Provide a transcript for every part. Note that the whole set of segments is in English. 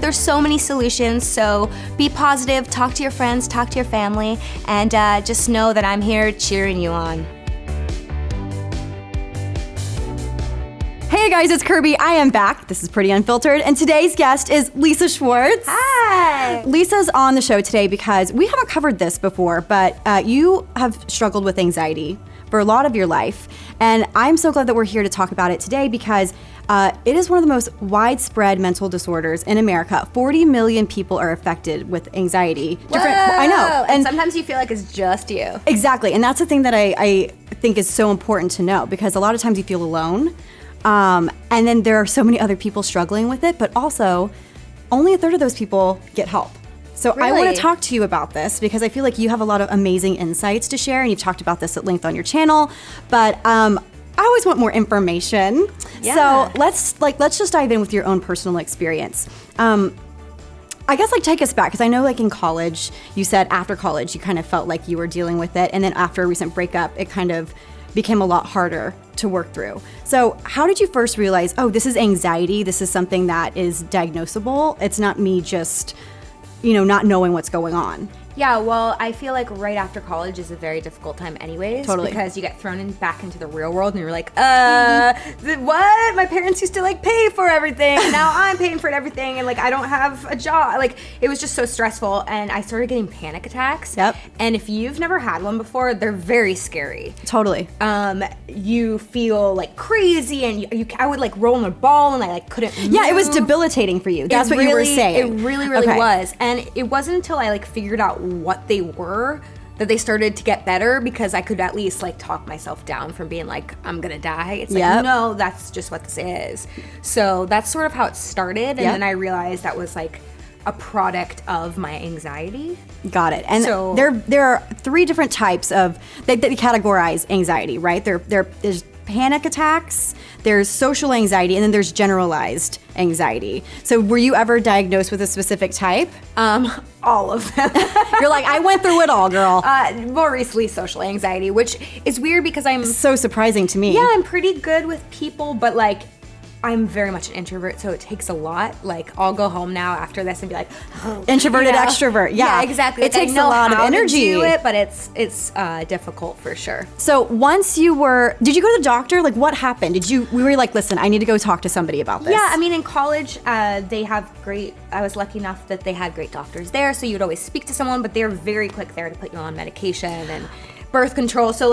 there's so many solutions, so be positive, talk to your friends, talk to your family, and just know that I'm here cheering you on. Hey guys, it's Kirbie. I am back. This is Pretty Unfiltered, and today's guest is Lisa Schwartz. Hi! Lisa's on the show today because we haven't covered this before, but you have struggled with anxiety for a lot of your life, and I'm so glad that we're here to talk about it today because it is one of the most widespread mental disorders in America. 40 million people are affected with anxiety. I know. And sometimes you feel like it's just you. Exactly, and that's the thing that I think is so important to know because a lot of times you feel alone. And then there are so many other people struggling with it, but also only a third of those people get help. So I want to talk to you about this because I feel like you have a lot of amazing insights to share, and you've talked about this at length on your channel, but I always want more information. Yeah. So let's just dive in with your own personal experience. I guess take us back, because I know in college, you said after college you kind of felt like you were dealing with it, and then after a recent breakup, it kind of became a lot harder to work through. So how did you first realize, oh, this is anxiety, this is something that is diagnosable, it's not me just, not knowing what's going on? Yeah, well, I feel like right after college is a very difficult time anyways. Totally. Because you get thrown back into the real world and you're like, what? My parents used to pay for everything. And now I'm paying for everything and I don't have a job. It was just so stressful, and I started getting panic attacks. Yep. And if you've never had one before, they're very scary. Totally. You feel crazy, and I would roll in a ball, and I couldn't move. Yeah, it was debilitating for you. That's what you were saying. It really was. And it wasn't until I figured out what they were that they started to get better, because I could at least talk myself down from being I'm gonna die. It's no, that's just what this is. So that's sort of how it started, and then I realized that was a product of my anxiety. Got it. And so there are three different types of they categorize anxiety, right? There's panic attacks, there's social anxiety, and then there's generalized anxiety. So were you ever diagnosed with a specific type? All of them. You're I went through it all, girl. More recently, social anxiety, which is weird because I'm so surprising to me. Yeah, I'm pretty good with people, but I'm very much an introvert, so it takes a lot. I'll go home now after this and be introverted extrovert. Yeah, exactly. It takes a lot of energy. To do it, but it's difficult for sure. So once did you go to the doctor? What happened? We were listen, I need to go talk to somebody about this. Yeah, I mean, in college, they have I was lucky enough that they had great doctors there, so you'd always speak to someone, but they're very quick there to put you on medication and birth control. So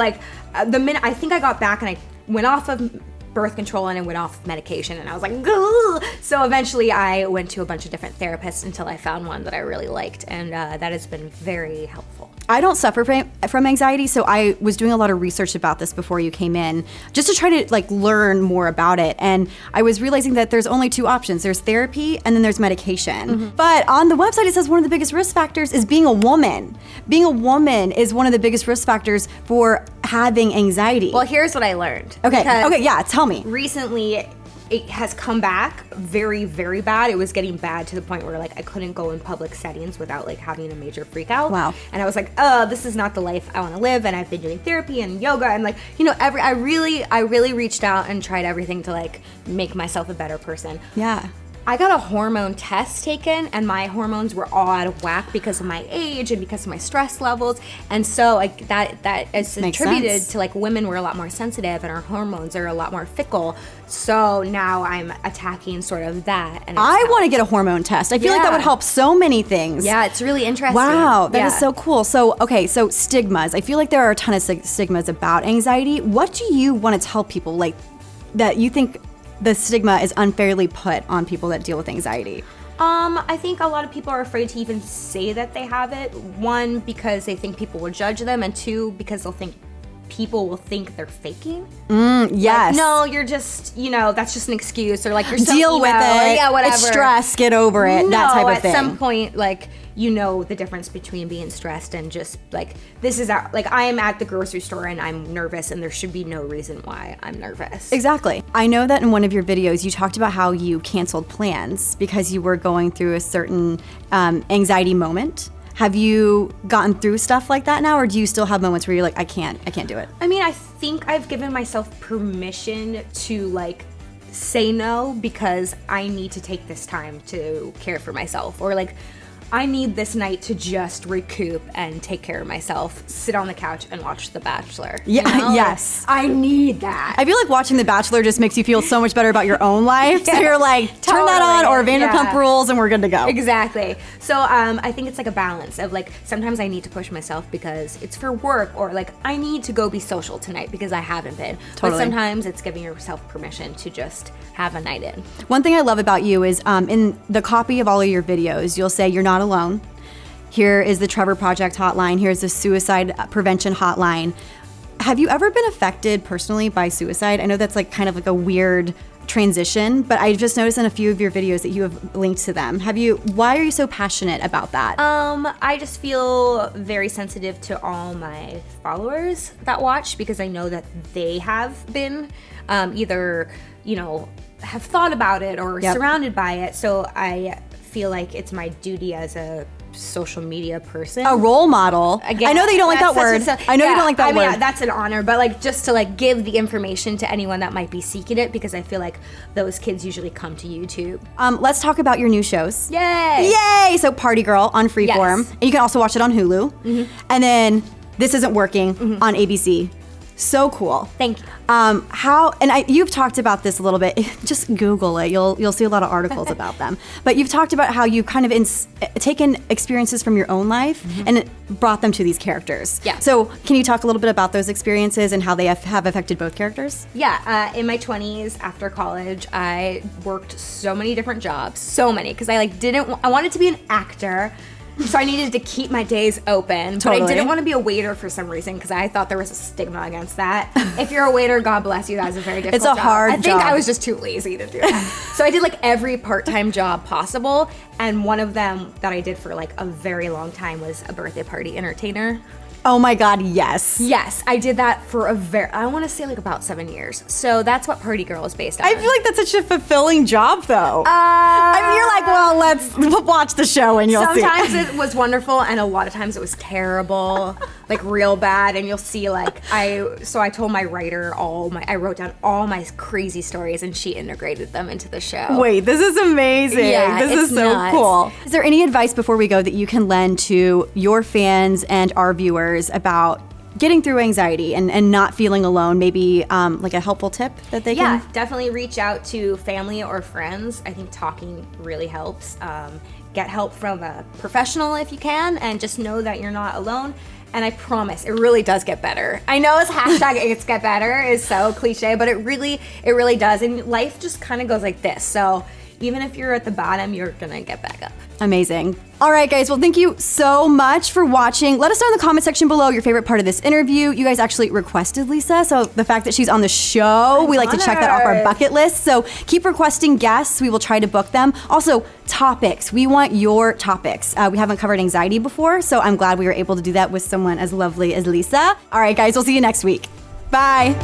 the minute I think I got back and I went off of birth control and I went off medication, and I was ugh! So eventually I went to a bunch of different therapists until I found one that I really liked, and that has been very helpful. I don't suffer from anxiety, so I was doing a lot of research about this before you came in, just to try to learn more about it. And I was realizing that there's only two options. There's therapy and then there's medication. Mm-hmm. But on the website it says one of the biggest risk factors is being a woman. Being a woman is one of the biggest risk factors for having anxiety. Well, here's what I learned. Okay, yeah, tell me. Recently, it has come back very, very bad. It was getting bad to the point where I couldn't go in public settings without having a major freak out. Wow. And I was this is not the life I want to live. And I've been doing therapy and yoga and I really reached out and tried everything to make myself a better person. Yeah. I got a hormone test taken, and my hormones were all out of whack because of my age and because of my stress levels. And so that is attributed to women were a lot more sensitive and our hormones are a lot more fickle. So now I'm attacking sort of that. And I want to get a hormone test. I feel like that would help so many things. Yeah, it's really interesting. Wow, that is so cool. So, so stigmas. I feel like there are a ton of stigmas about anxiety. What do you want to tell people that you think the stigma is unfairly put on people that deal with anxiety? I think a lot of people are afraid to even say that they have it. One, because they think people will judge them, and two, because people will think they're faking. Yes. No, you're just, that's just an excuse, or you're so deal with it. Or, yeah, whatever. It's stress, get over it, that type of thing. At some point, the difference between being stressed and just this is I am at the grocery store and I'm nervous, and there should be no reason why I'm nervous. Exactly. I know that in one of your videos you talked about how you canceled plans because you were going through a certain anxiety moment. Have you gotten through stuff like that now, or do you still have moments where you're I can't do it? I mean, I think I've given myself permission to say no because I need to take this time to care for myself, or like I need this night to just recoup and take care of myself, sit on the couch and watch The Bachelor. Yeah, you know? yes. I need that. I feel like watching The Bachelor just makes you feel so much better about your own life. So you're like, turn that on, or Vanderpump Rules, and we're good to go. Exactly. So I think it's like a balance of like, sometimes I need to push myself because it's for work, or like I need to go be social tonight because I haven't been. Totally. But sometimes it's giving yourself permission to just have a night in. One thing I love about you is in the copy of all of your videos, you'll say you're not alone. Here is the Trevor Project hotline. Here's the suicide prevention hotline. Have you ever been affected personally by suicide? I know that's like kind of like a weird transition, but I just noticed in a few of your videos that you have linked to them. Why are you so passionate about that? I just feel very sensitive to all my followers that watch, because I know that they have been either, have thought about it or surrounded by it. So I feel like it's my duty as a social media person, a role model. Again, I know that you don't like that word. I know you don't like that word. Yeah, that's an honor, but like just to like give the information to anyone that might be seeking it, because I feel like those kids usually come to YouTube. Let's talk about your new shows. Yay! Yay! So Party Girl on Freeform, and you can also watch it on Hulu. And then This Isn't Working on ABC. So cool. Thank you. You've talked about this a little bit. Just Google it. You'll see a lot of articles about them. But you've talked about how you've kind of taken experiences from your own life and brought them to these characters. Yeah. So can you talk a little bit about those experiences and how they have affected both characters? Yeah. In my 20s, after college, I worked so many different jobs. So many. Because I wanted to be an actor. So I needed to keep my days open, but I didn't want to be a waiter for some reason, because I thought there was a stigma against that. If you're a waiter, God bless you, that's a very difficult job. It's a hard job. I think I was just too lazy to do that. So I did like every part-time job possible, and one of them that I did for like a very long time was a birthday party entertainer. Oh my God, yes. Yes, I did that for I want to say like about 7 years. So that's what Party Girl is based on. I feel like that's such a fulfilling job, though. I mean, you're like, well, let's watch the show and you'll see. Sometimes it was wonderful, and a lot of times it was terrible, like real bad. And you'll see, like, I told my writer I wrote down all my crazy stories, and she integrated them into the show. Wait, this is amazing. Yeah, this is so nuts. Cool. Is there any advice before we go that you can lend to your fans and our viewers about getting through anxiety and not feeling alone? Maybe like a helpful tip that they can? Yeah, definitely reach out to family or friends. I think talking really helps. Get help from a professional if you can, and just know that you're not alone. And I promise, it really does get better. I know it's hashtag it's get better is so cliche, but it really does. And life just kind of goes like this. So even if you're at the bottom, you're gonna get back up. Amazing. All right, guys. Well, thank you so much for watching. Let us know in the comment section below your favorite part of this interview. You guys actually requested Lisa, so the fact that she's on the show, we like to check that off our bucket list. So keep requesting guests. We will try to book them. Also, topics. We want your topics. We haven't covered anxiety before, so I'm glad we were able to do that with someone as lovely as Lisa. All right, guys. We'll see you next week. Bye.